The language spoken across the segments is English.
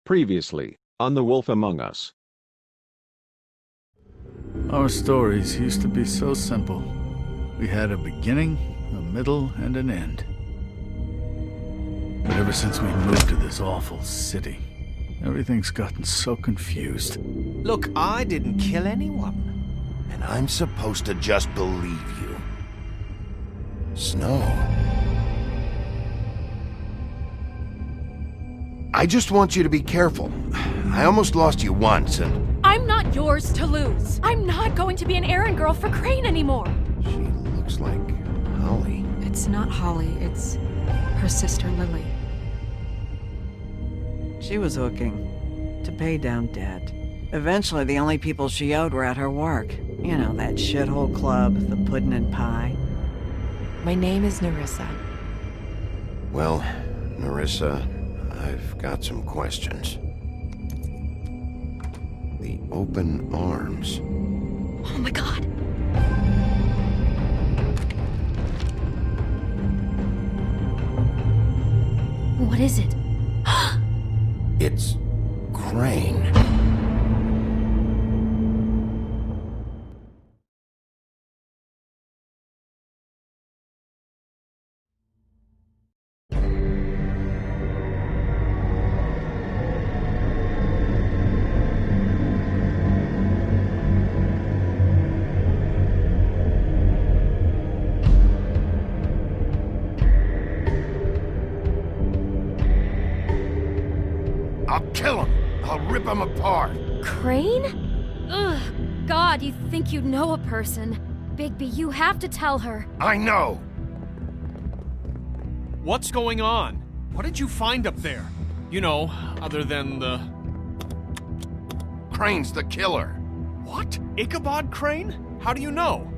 Previously, on The Wolf Among Us. Our stories used to be so simple. We had a beginning, a middle, and an end. But ever since we moved to this awful city, everything's gotten so confused. Look, I didn't kill anyone. And I'm supposed to just believe you. Snow. I just want you to be careful. I almost lost you once, and... I'm not yours to lose. I'm not going to be an errand girl for Crane anymore. She looks like Holly. It's not Holly, it's her sister Lily. She was hooking to pay down debt. Eventually, the only people she owed were at her work. You know, that shithole club, the puddin' and pie. My name is Nerissa. Well, Nerissa, I've got some questions. The open arms. Oh my god. What is it? It's Crane. I'll kill him! I'll rip him apart! Crane? Ugh. God, you'd think you'd know a person. Bigby, you have to tell her. I know! What's going on? What did you find up there? You know, other than the... Crane's the killer. What? Ichabod Crane? How do you know?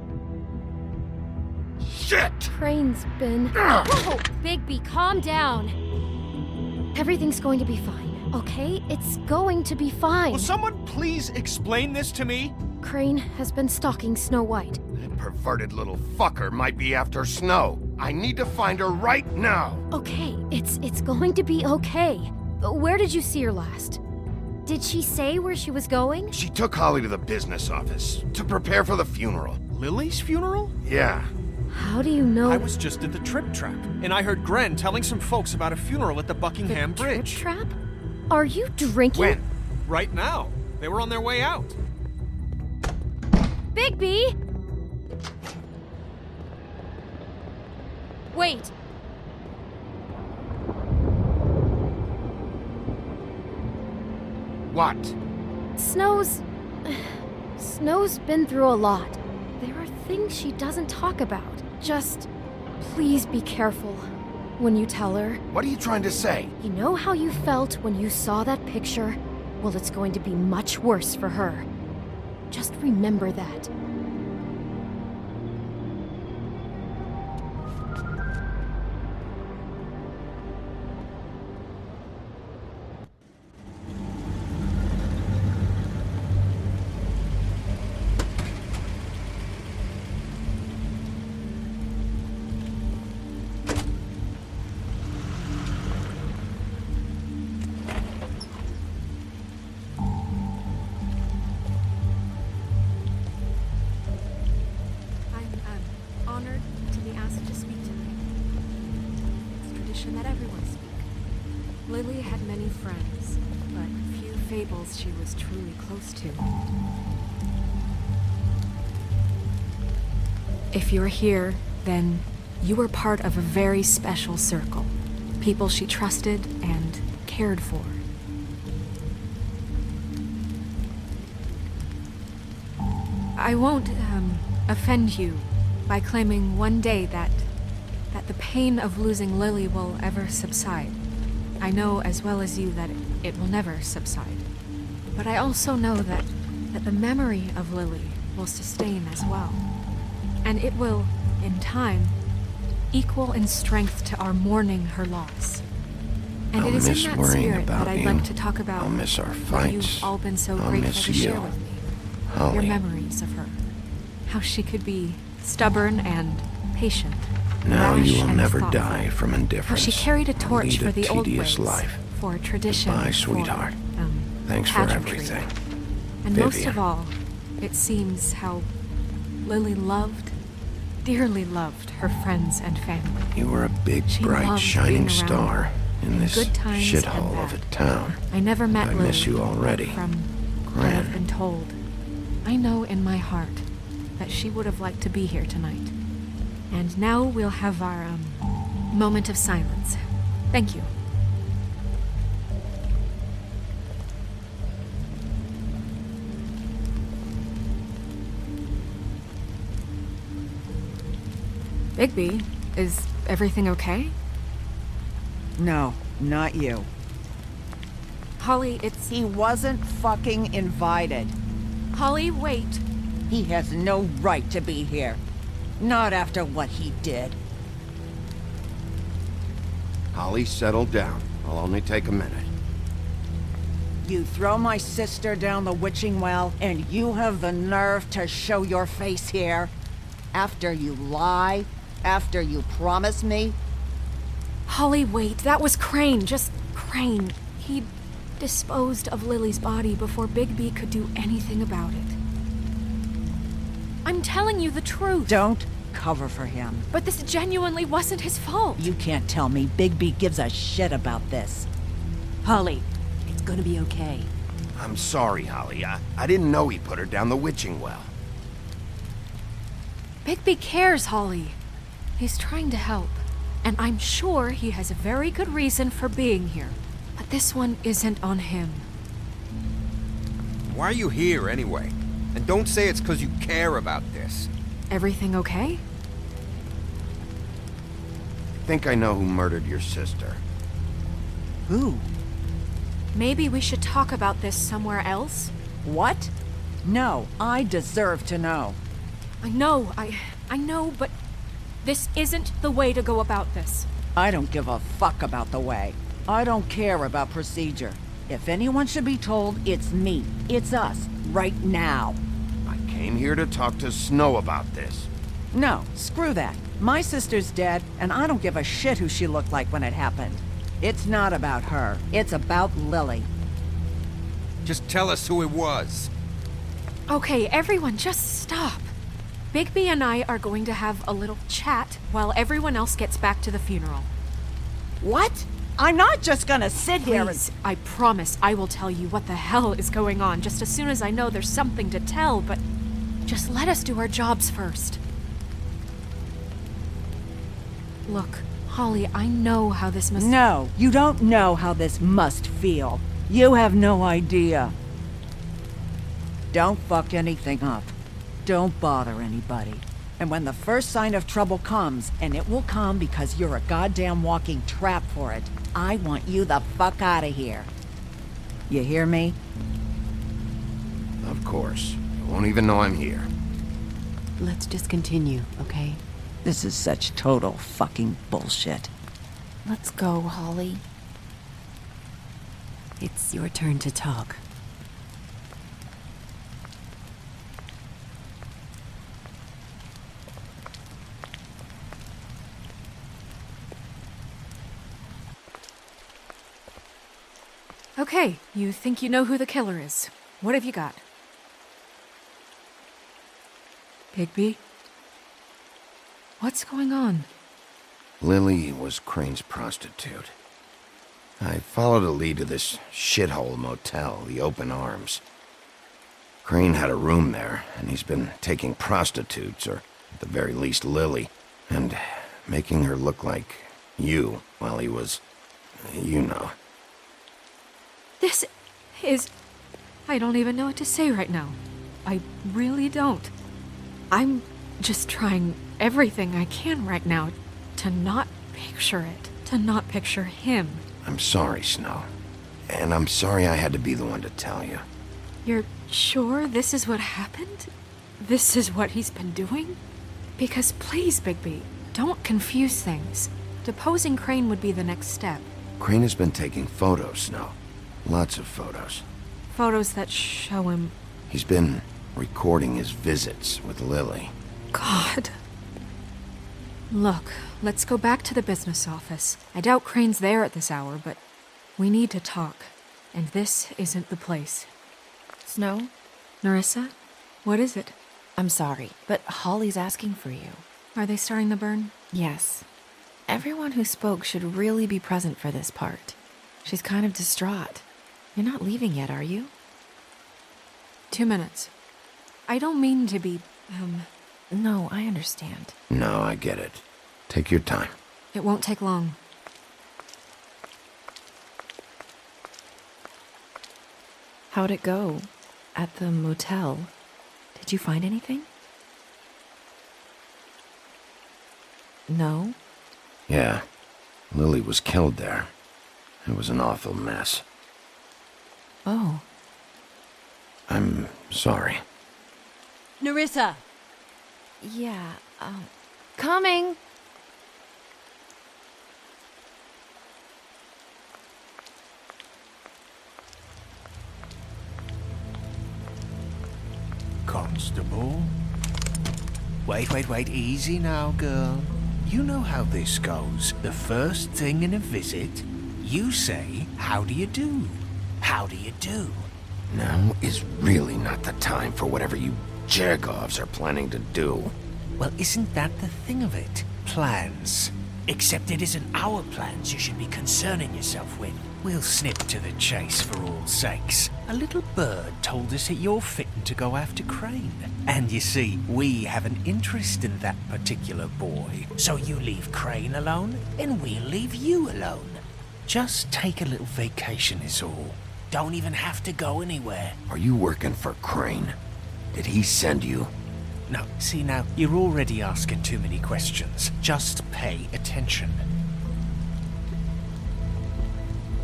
Shit! Crane's been... Whoa! Bigby, calm down. Everything's going to be fine, okay? It's going to be fine. Will someone please explain this to me? Crane has been stalking Snow White. That perverted little fucker might be after Snow. I need to find her right now. Okay, it's going to be okay. Where did you see her last? Did she say where she was going? She took Holly to the business office to prepare for the funeral. Lily's funeral? Yeah. How do you know? I was just at the Trip Trap, and I heard Gren telling some folks about a funeral at the Buckingham the Bridge. Trip Trap? Are you drinking? When? Right now. They were on their way out. Bigby! Wait. What? Snow's been through a lot. There are things she doesn't talk about. Just please be careful when you tell her. What are you trying to say? You know how you felt when you saw that picture? Well, it's going to be much worse for her. Just remember that. Honored to be asked to speak tonight. It's tradition that everyone speak. Lily had many friends, but few fables she was truly close to. If you're here, then you were part of a very special circle. People she trusted and cared for. I won't, offend you by claiming one day that the pain of losing Lily will ever subside. I know as well as you that it will never subside. But I also know that the memory of Lily will sustain as well. And it will, in time, equal in strength to our mourning her loss. And I'll it is miss in that worrying spirit about that I'd you. like to talk about I'll miss our what fights. you've all been so I'll grateful miss to you. share with me. Holly. Your memories of her. How she could be stubborn and patient. Now rash you will and never thoughtful. die from How indifference. she carried a torch Lead for the old tedious ways. life. for tradition. Goodbye, for, sweetheart. Thanks for pageantry. everything. And most Vivian. of all, it seems how Lily loved, dearly loved her friends and family. You were a big, She bright, loved shining being around star in this good times shithole and of a bad. town. I never met I Lily. miss you but already. From what Gran. I've been told, I know in my heart that she would have liked to be here tonight. And now we'll have our moment of silence. Thank you. Bigby, is everything okay? No, not you. Holly, it's... He wasn't fucking invited. Holly, wait. He has no right to be here. Not after what he did. Holly, settle down. I'll only take a minute. You throw my sister down the witching well, and you have the nerve to show your face here? After you lie? After you promise me? Holly, wait. That was Crane. Just Crane. He disposed of Lily's body before Bigby could do anything about it. I'm telling you the truth. Don't cover for him. But this genuinely wasn't his fault. You can't tell me Bigby gives a shit about this. Holly, it's gonna be okay. I'm sorry, Holly. I didn't know he put her down the witching well. Bigby cares, Holly. He's trying to help. And I'm sure he has a very good reason for being here. But this one isn't on him. Why are you here, anyway? And don't say it's because you care about this. Everything okay? I think I know who murdered your sister. Who? Maybe we should talk about this somewhere else? What? No, I deserve to know. I know, but this isn't the way to go about this. I don't give a fuck about the way. I don't care about procedure. If anyone should be told, it's me. It's us. Right now. I came here to talk to Snow about this. No, screw that. My sister's dead, and I don't give a shit who she looked like when it happened. It's not about her. It's about Lily. Just tell us who it was. Okay, everyone, just stop. Bigby and I are going to have a little chat while everyone else gets back to the funeral. What? I'm not just gonna sit here and... Please, I promise I will tell you what the hell is going on just as soon as I know there's something to tell, but just let us do our jobs first. Look, Holly, I know how this must... No, you don't know how this must feel. You have no idea. Don't fuck anything up. Don't bother anybody. And when the first sign of trouble comes, and it will come because you're a goddamn walking trap for it, I want you the fuck out of here. You hear me? Of course. You won't even know I'm here. Let's just continue, okay? This is such total fucking bullshit. Let's go, Holly. It's your turn to talk. Okay, you think you know who the killer is. What have you got? Bigby? What's going on? Lily was Crane's prostitute. I followed a lead to this shithole motel, the Open Arms. Crane had a room there, and he's been taking prostitutes, or at the very least Lily, and making her look like you while he was, you know. This is... I don't even know what to say right now. I really don't. I'm just trying everything I can right now to not picture it, to not picture him. I'm sorry, Snow. And I'm sorry I had to be the one to tell you. You're sure this is what happened? This is what he's been doing? Because please, Bigby, don't confuse things. Deposing Crane would be the next step. Crane has been taking photos, Snow. Lots of photos. Photos that show him... He's been recording his visits with Lily. God. Look, let's go back to the business office. I doubt Crane's there at this hour, but We need to talk, and this isn't the place. Snow? Narissa? What is it? I'm sorry, but Holly's asking for you. Are they starting the burn? Yes. Everyone who spoke should really be present for this part. She's kind of distraught. You're not leaving yet, are you? 2 minutes. I don't mean to be, No, I understand. No, I get it. Take your time. It won't take long. How'd it go? At the motel? Did you find anything? No? Yeah. Lily was killed there. It was an awful mess. Oh. I'm sorry. Narissa! Yeah, coming! Constable? Wait, easy now, girl. You know how this goes. The first thing in a visit, you say, how do you do? How do you do? Now is really not the time for whatever you jerk-offs are planning to do. Well, isn't that the thing of it? Plans. Except it isn't our plans you should be concerning yourself with. We'll snip to the chase for all sakes. A little bird told us that you're fitting to go after Crane. And you see, we have an interest in that particular boy. So you leave Crane alone, and we'll leave you alone. Just take a little vacation is all. Don't even have to go anywhere. Are you working for Crane? Did he send you? No, see now, you're already asking too many questions. Just pay attention.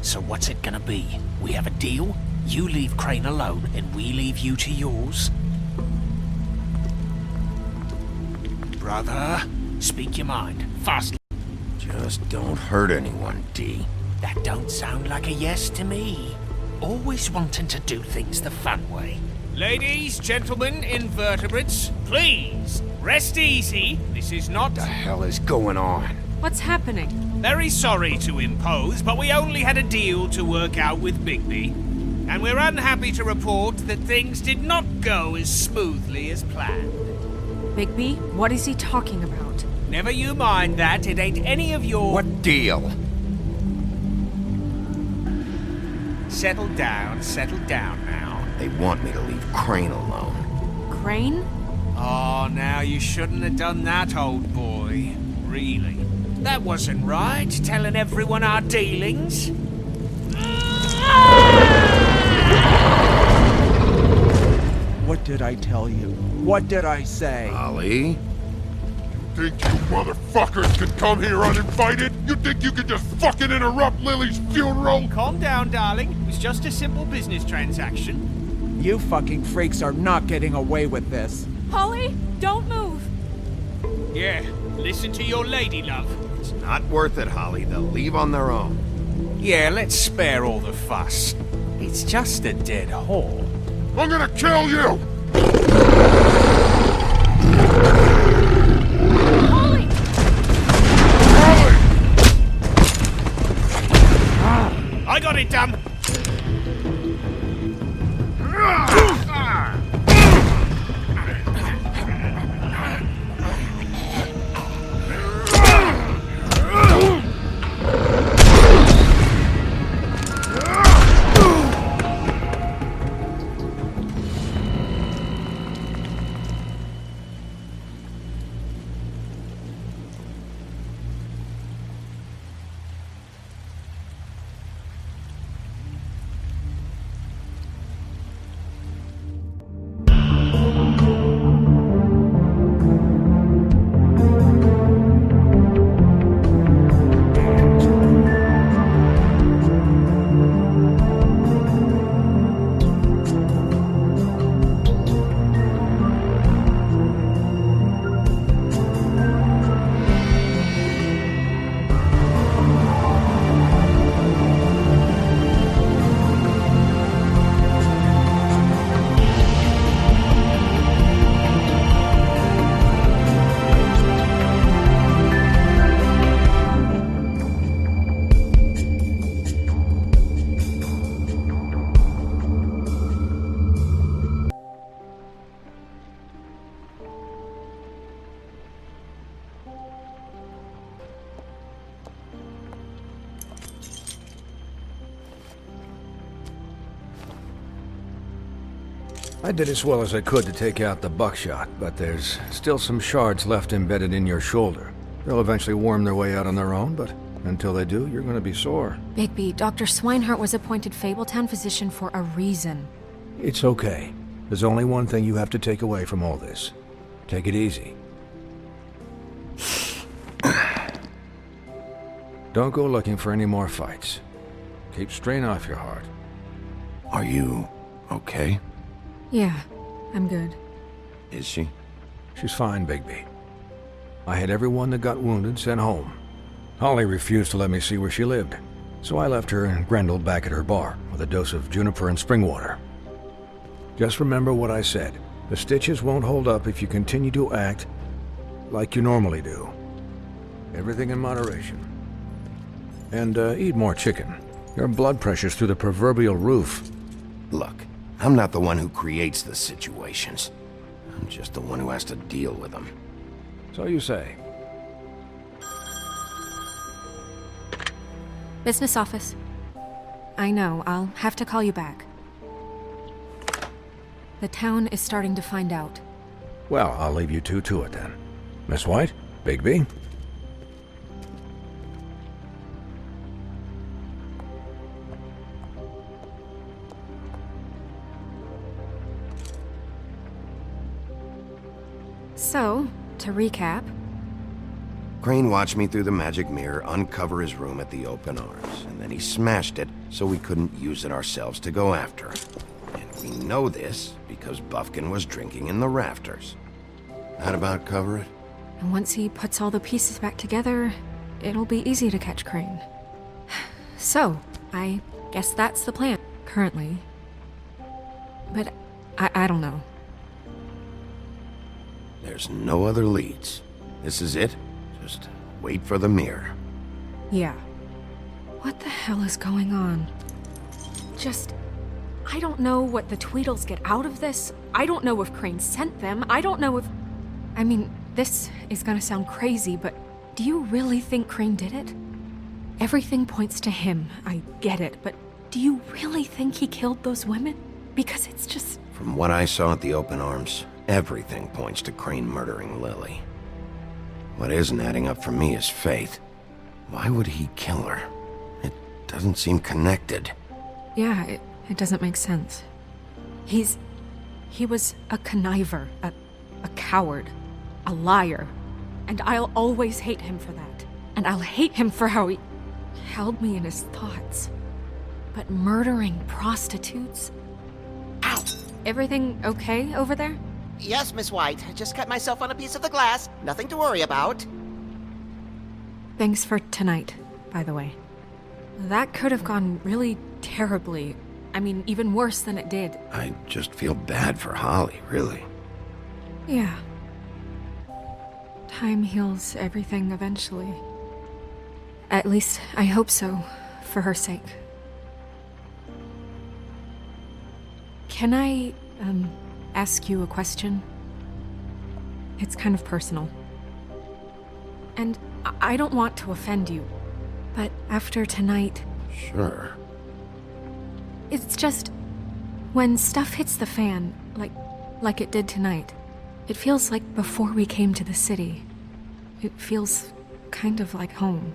So what's it gonna be? We have a deal? You leave Crane alone, and we leave you to yours? Brother, speak your mind, fast. Just don't hurt anyone, D. That don't sound like a yes to me. Always wanting to do things the fun way. Ladies, gentlemen, invertebrates, please, rest easy. This is not... What the hell is going on? What's happening? Very sorry to impose, but we only had a deal to work out with Bigby. And we're unhappy to report that things did not go as smoothly as planned. Bigby, what is he talking about? Never you mind that, it ain't any of your... What deal? Settle down now. They want me to leave Crane alone. Crane? Oh, now you shouldn't have done that, old boy. Really. That wasn't right, telling everyone our dealings. What did I tell you? What did I say? Ollie? You think you motherfuckers can come here uninvited? You think you can just fucking interrupt Lily's funeral? Calm down, darling. It was just a simple business transaction. You fucking freaks are not getting away with this. Holly, don't move! Yeah, listen to your lady, love. It's not worth it, Holly. They'll leave on their own. Yeah, let's spare all the fuss. It's just a dead hole. I'm gonna kill you! Holly! Holly! I got it done. I did as well as I could to take out the buckshot, but there's still some shards left embedded in your shoulder. They'll eventually worm their way out on their own, but until they do, you're gonna be sore. Bigby, Dr. Swinehart was appointed Fabletown physician for a reason. It's okay. There's only one thing you have to take away from all this. Take it easy. Don't go looking for any more fights. Keep strain off your heart. Are you okay? Yeah, I'm good. Is she? She's fine, Bigby. I had everyone that got wounded sent home. Holly refused to let me see where she lived, so I left her and Grendel back at her bar with a dose of juniper and spring water. Just remember what I said. The stitches won't hold up if you continue to act like you normally do. Everything in moderation. And eat more chicken. Your blood pressure's through the proverbial roof. Look, I'm not the one who creates the situations. I'm just the one who has to deal with them. So you say. Business office. I know, I'll have to call you back. The town is starting to find out. Well, I'll leave you two to it then. Miss White? Bigby? So, to recap... Crane watched me through the magic mirror uncover his room at the open arms, and then he smashed it so we couldn't use it ourselves to go after him. And we know this because Buffkin was drinking in the rafters. That about cover it? And once he puts all the pieces back together, it'll be easy to catch Crane. So, I guess that's the plan, currently. But I don't know. There's no other leads. This is it. Just wait for the mirror. Yeah. What the hell is going on? I don't know what the Tweedles get out of this. I don't know if Crane sent them. I don't know if... I mean, this is gonna sound crazy, but do you really think Crane did it? Everything points to him. I get it, but do you really think he killed those women? Because it's just... From what I saw at the open arms, everything points to Crane murdering Lily. What isn't adding up for me is Faith. Why would he kill her? It doesn't seem connected. Yeah, it doesn't make sense. He was a conniver, a coward, a liar. And I'll always hate him for that. And I'll hate him for how he held me in his thoughts. But murdering prostitutes? Ow! Everything okay over there? Yes, Miss White. I just cut myself on a piece of the glass. Nothing to worry about. Thanks for tonight, by the way. That could have gone really terribly. I mean, even worse than it did. I just feel bad for Holly, really. Yeah. Time heals everything eventually. At least, I hope so, for her sake. Can I, ask you a question? It's kind of personal. And I don't want to offend you, but after tonight... Sure. It's just... when stuff hits the fan, like it did tonight, it feels like before we came to the city. It feels kind of like home.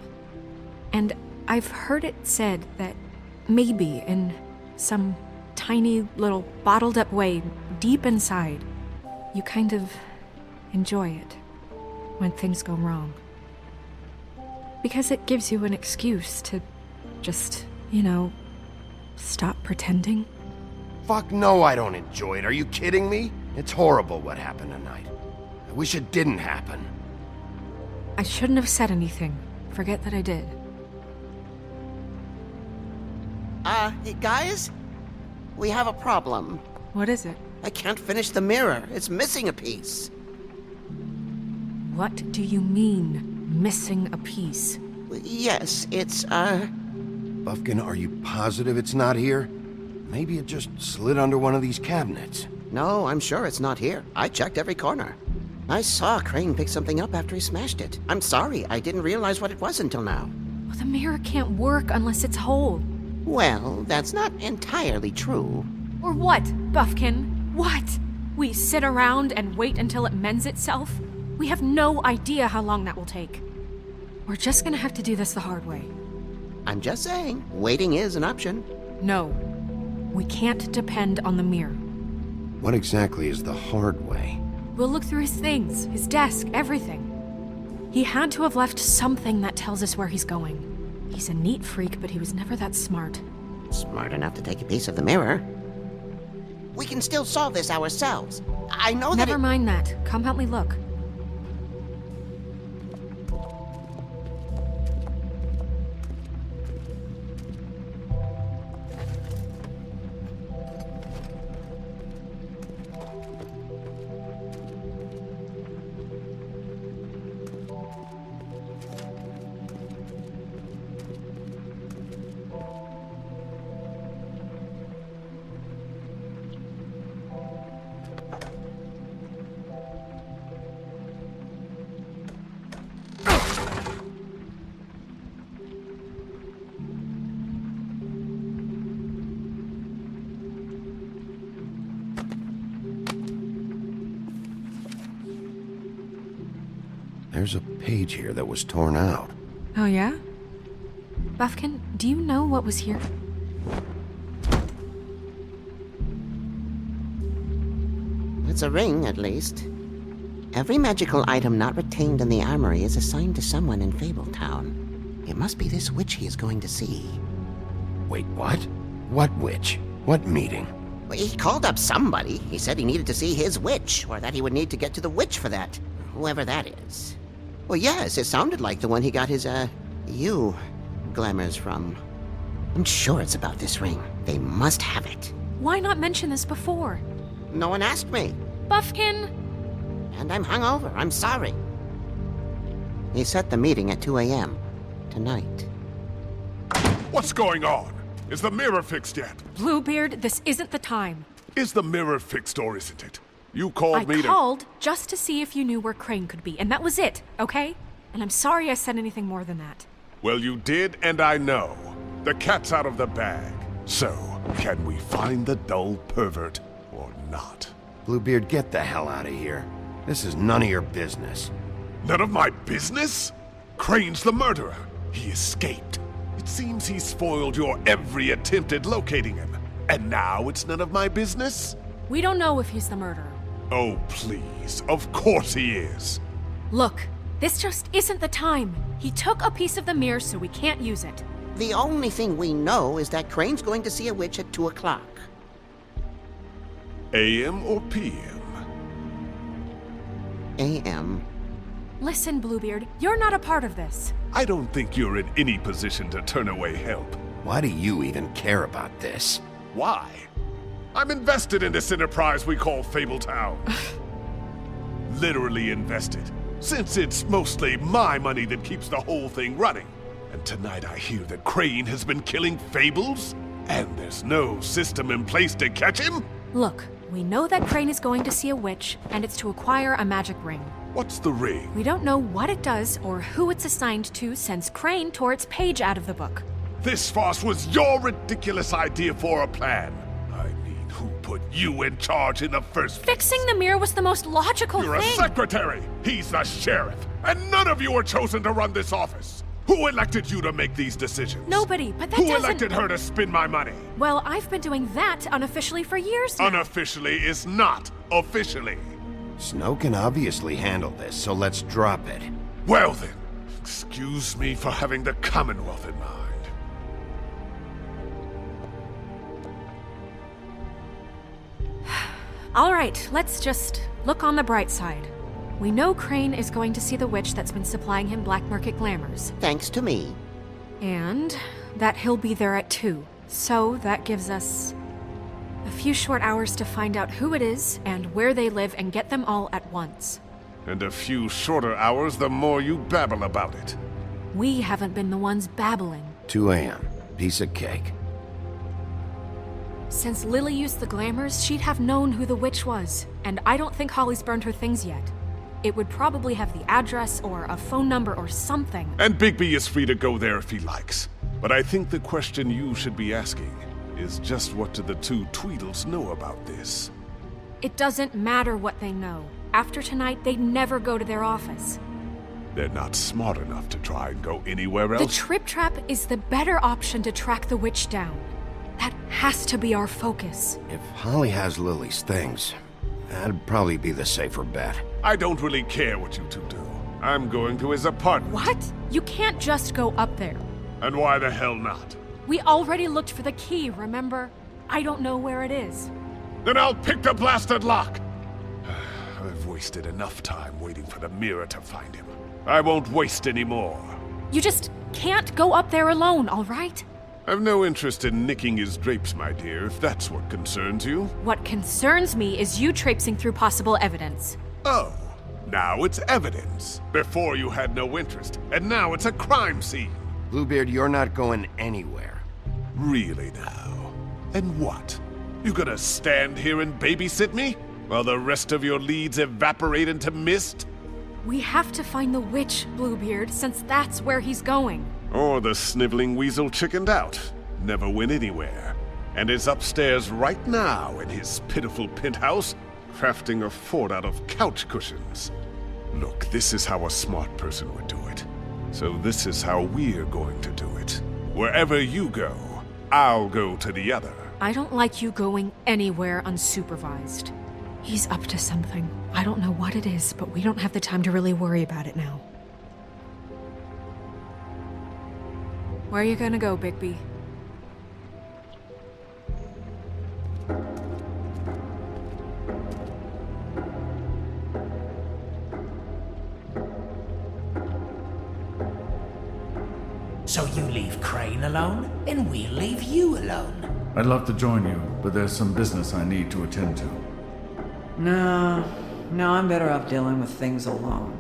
And I've heard it said that maybe in some tiny little bottled up way deep inside, you kind of enjoy it when things go wrong. Because it gives you an excuse to just, stop pretending. Fuck no, I don't enjoy it. Are you kidding me? It's horrible what happened tonight. I wish it didn't happen. I shouldn't have said anything. Forget that I did. Hey, guys? We have a problem. What is it? I can't finish the mirror. It's missing a piece. What do you mean, missing a piece? Yes, it's, Buffkin, are you positive it's not here? Maybe it just slid under one of these cabinets. No, I'm sure it's not here. I checked every corner. I saw Crane pick something up after he smashed it. I'm sorry, I didn't realize what it was until now. Well, the mirror can't work unless it's whole. Well, that's not entirely true. Or what, Buffkin? What? We sit around and wait until it mends itself? We have no idea how long that will take. We're just gonna have to do this the hard way. I'm just saying, waiting is an option. No. We can't depend on the mirror. What exactly is the hard way? We'll look through his things, his desk, everything. He had to have left something that tells us where he's going. He's a neat freak, but he was never that smart. Smart enough to take a piece of the mirror. We can still solve this ourselves. I know that Never mind that. Come help me look. There's a page here that was torn out. Oh yeah? Buffkin, do you know what was here? it's a ring, at least. Every magical item not retained in the armory is assigned to someone in Fabletown. It must be this witch he is going to see. Wait, what? What witch? What meeting? Well, he called up somebody. He said he needed to see his witch, or that he would need to get to the witch for that. Whoever that is. Well, yes, it sounded like the one he got his, glamours from. I'm sure it's about this ring. They must have it. Why not mention this before? No one asked me. Buffkin! And I'm hungover. I'm sorry. He set the meeting at 2 a.m. tonight. What's going on? Is the mirror fixed yet? Bluebeard, this isn't the time. Is the mirror fixed or isn't it? You called me to... I called just to see if you knew where Crane could be, and that was it, okay? And I'm sorry I said anything more than that. Well, you did, and I know. The cat's out of the bag. So, can we find the dull pervert or not? Bluebeard, get the hell out of here. This is none of your business. None of my business? Crane's the murderer. He escaped. It seems he spoiled your every attempt at locating him. And now it's none of my business? We don't know if he's the murderer. Oh, please. Of course he is. Look, this just isn't the time. He took a piece of the mirror, so we can't use it. The only thing we know is that Crane's going to see a witch at 2 o'clock. AM or PM? AM. Listen, Bluebeard, you're not a part of this. I don't think you're in any position to turn away help. Why do you even care about this? Why? I'm invested in this enterprise we call Fabletown. Literally invested, since it's mostly my money that keeps the whole thing running. And tonight I hear that Crane has been killing fables? And there's no system in place to catch him? Look, we know that Crane is going to see a witch, and it's to acquire a magic ring. What's the ring? We don't know what it does or who it's assigned to since Crane tore its page out of the book. This farce was your ridiculous idea for a plan. I mean, who put you in charge in the first place? Fixing the mirror was the most logical You're thing. a secretary! He's the sheriff! And none of you were chosen to run this office! Who elected you to make these decisions? Nobody, but that Who doesn't... elected her to spend my money? Well, I've been doing that unofficially for years now. Unofficially is not officially. Snow can obviously handle this, so let's drop it. Well then, excuse me for having the Commonwealth in mind. All right, let's just look on the bright side. We know Crane is going to see the witch that's been supplying him black market glamours. Thanks to me. And that he'll be there at 2. So that gives us a few short hours to find out who it is and where they live and get them all at once. And a few shorter hours the more you babble about it. We haven't been the ones babbling. 2 a.m. Piece of cake. Since Lily used the glamours, she'd have known who the witch was. And I don't think Holly's burned her things yet. It would probably have the address or a phone number or something. And Bigby is free to go there if he likes. But I think the question you should be asking is just what do the two Tweedles know about this? It doesn't matter what they know. After tonight, they'd never go to their office. They're not smart enough to try and go anywhere else. The Trip Trap is the better option to track the witch down. That has to be our focus. If Holly has Lily's things, that'd probably be the safer bet. I don't really care what you two do. I'm going to his apartment. What? You can't just go up there. And why the hell not? We already looked for the key, remember? I don't know where it is. Then I'll pick the blasted lock! I've wasted enough time waiting for the mirror to find him. I won't waste any more. You just can't go up there alone, all right? I've no interest in nicking his drapes, my dear, if that's what concerns you. What concerns me is you traipsing through possible evidence. Oh, now it's evidence. Before you had no interest, and now it's a crime scene. Bluebeard, you're not going anywhere. Really now? And what? You gonna stand here and babysit me? While the rest of your leads evaporate into mist? We have to find the witch, Bluebeard, since that's where he's going. Or the sniveling weasel chickened out, never went anywhere, and is upstairs right now in his pitiful penthouse, crafting a fort out of couch cushions. Look, this is how a smart person would do it. So this is how we're going to do it. Wherever you go, I'll go to the other. I don't like you going anywhere unsupervised. He's up to something. I don't know what it is, but we don't have the time to really worry about it now. Where are you gonna go, Bigby? So you leave Crane alone, and we'll leave you alone. I'd love to join you, but there's some business I need to attend to. No, I'm better off dealing with things alone.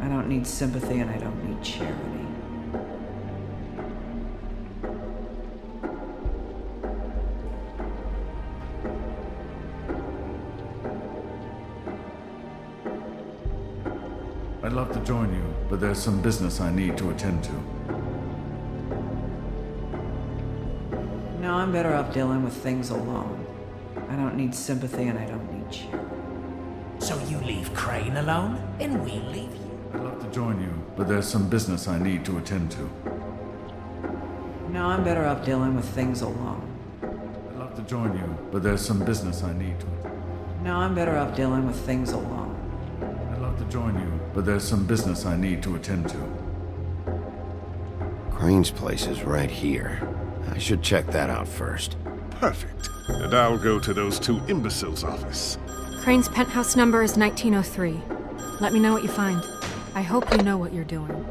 I don't need sympathy and I don't need charity. I'd love to join you, but there's some business I need to attend to. No, I'm better off dealing with things alone. I don't need sympathy and I don't need charity. So you leave Crane alone, and we'll leave you. I'd love to join you, but there's some business I need to attend to. No, I'm better off dealing with things alone. I'd love to join you, but there's some business I need to. No, I'm better off dealing with things alone. I'd love to join you, but there's some business I need to attend to. Crane's place is right here. I should check that out first. Perfect. And I'll go to those two imbeciles' office. Crane's penthouse number is 1903. Let me know what you find. I hope you know what you're doing.